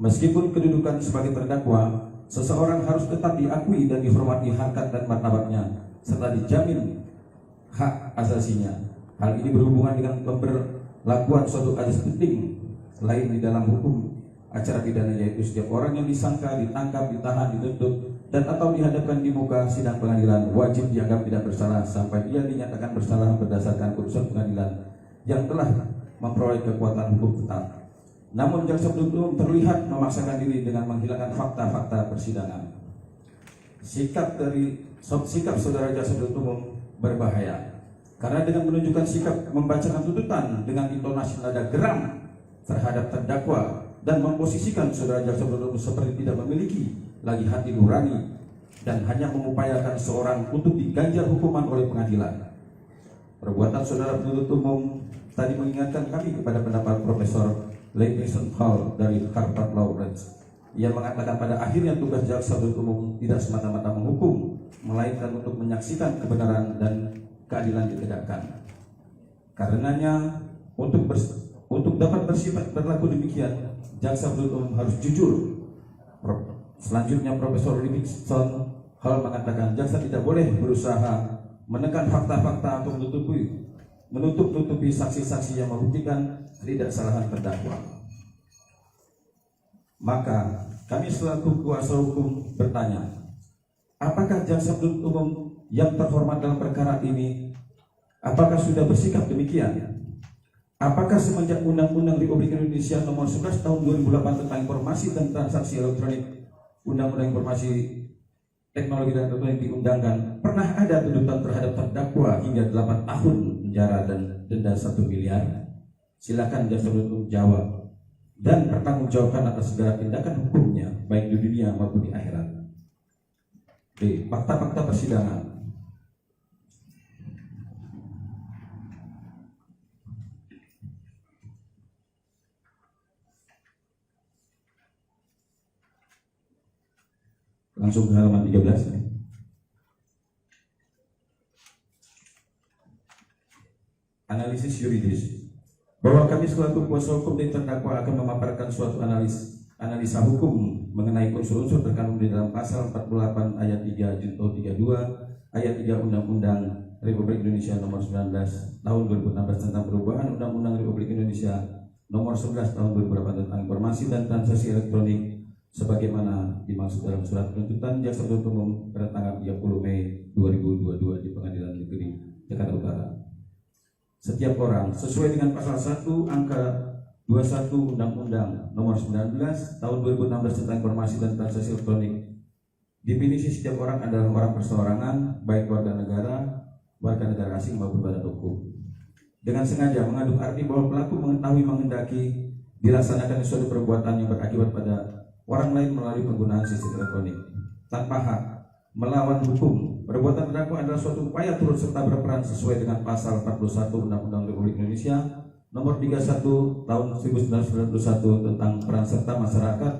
Meskipun kedudukan sebagai terdakwa, seseorang harus tetap diakui dan dihormati harkat dan martabatnya serta dijamin hak asasinya. Hal ini berhubungan dengan pemberlakuan suatu azas penting lain di dalam hukum acara pidana, yaitu setiap orang yang disangka, ditangkap, ditahan, dituntut dan atau dihadapkan di muka sidang pengadilan wajib dianggap tidak bersalah sampai ia dinyatakan bersalah berdasarkan putusan pengadilan yang telah memperoleh kekuatan hukum tetap. Namun jaksa penuntut umum terlihat memaksakan diri dengan menghilangkan fakta-fakta persidangan. Sikap saudara jaksa penuntut umum berbahaya karena dengan menunjukkan sikap membacakan tuntutan dengan intonasi nada geram terhadap terdakwa dan memposisikan saudara jaksa penuntut umum seperti tidak memiliki lagi hati nurani dan hanya mengupayakan seorang untuk diganjar hukuman oleh pengadilan. Perbuatan saudara penuntut umum tadi mengingatkan kami kepada pendapat Profesor Leyton Hall dari Harvard Law Review. Ia mengatakan pada akhirnya tugas jaksa penuntut umum tidak semata-mata menghukum, melainkan untuk menyaksikan kebenaran dan keadilan ditegakkan. Karenanya untuk dapat bersifat berlaku demikian, jaksa penuntut umum harus jujur. Selanjutnya Profesor Leyton Hall mengatakan jaksa tidak boleh berusaha menekan fakta-fakta atau menutup-tutupi saksi-saksi yang membuktikan ketidaksalahan terdakwa. Maka kami selaku kuasa hukum bertanya, apakah jaksa penuntut umum yang terhormat dalam perkara ini apakah sudah bersikap demikian? Apakah semenjak Undang-Undang Republik Indonesia Nomor 11 Tahun 2008 tentang informasi dan transaksi elektronik, Undang-Undang Informasi Teknologi dan Elektronik diundangkan, pernah ada tuntutan terhadap terdakwa hingga 8 tahun penjara dan denda 1 miliar? Silakan jaksa penuntut umum jawab dan bertanggungjawabkan atas segala tindakan hukumnya baik di dunia maupun di akhirat. B. Fakta-fakta persidangan. Langsung ke halaman 13 ya. Analisis yuridis. Bahwa kami selaku kuasa hukum dan terdakwa akan memaparkan suatu analisa hukum mengenai unsur-unsur terkandung di dalam pasal 48 ayat 3 junto 32 ayat 3 Undang-Undang Republik Indonesia Nomor 19 Tahun 2016 tentang perubahan Undang-Undang Republik Indonesia Nomor 11 Tahun 2008 tentang informasi dan transaksi elektronik sebagaimana dimaksud dalam surat penuntutan jaksa penuntut umum pada tanggal 30 Mei 2022 di Pengadilan Negeri Jakarta Utara. Setiap orang sesuai dengan pasal 1 angka 21 Undang-Undang Nomor 19 Tahun 2016 tentang informasi dan transaksi elektronik. Definisi setiap orang adalah orang perseorangan, baik warga negara asing maupun badan hukum. Dengan sengaja mengandung arti bahwa pelaku mengetahui menghendaki dilaksanakan suatu perbuatan yang berakibat pada orang lain melalui penggunaan sistem elektronik tanpa hak melawan hukum. Perbuatan terdakwa adalah suatu upaya turut serta berperan sesuai dengan pasal 41 Undang-Undang Republik Indonesia Nomor 31 Tahun 1991 tentang peran serta masyarakat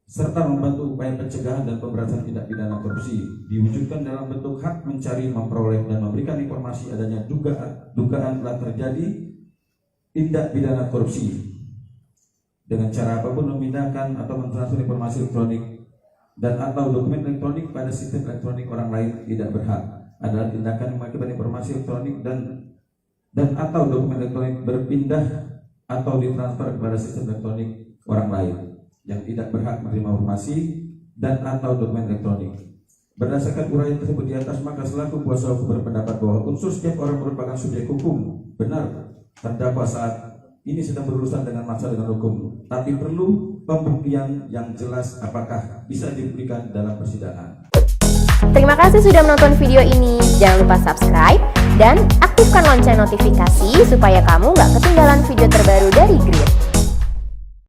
serta membantu upaya pencegahan dan pemberantasan tindak pidana korupsi diwujudkan dalam bentuk hak mencari, memperoleh dan memberikan informasi adanya dugaan telah terjadi tindak pidana korupsi dengan cara apapun memindahkan atau mentransfer informasi elektronik dan atau dokumen elektronik pada sistem elektronik orang lain tidak berhak adalah tindakan yang mengakibatkan informasi elektronik dan atau dokumen elektronik berpindah atau ditransfer kepada sistem elektronik orang lain yang tidak berhak menerima informasi dan atau dokumen elektronik. Berdasarkan uraian tersebut di atas, maka selaku kuasa hukum berpendapat bahwa unsur setiap orang merupakan subjek hukum. Benar, terdakwa saat ini sedang berurusan dengan massa dengan hukum, tapi perlu pembuktian yang jelas apakah bisa dibuktikan dalam persidangan. Terima kasih sudah menonton video ini. Jangan lupa subscribe dan aktifkan lonceng notifikasi supaya kamu nggak ketinggalan video terbaru dari Grid.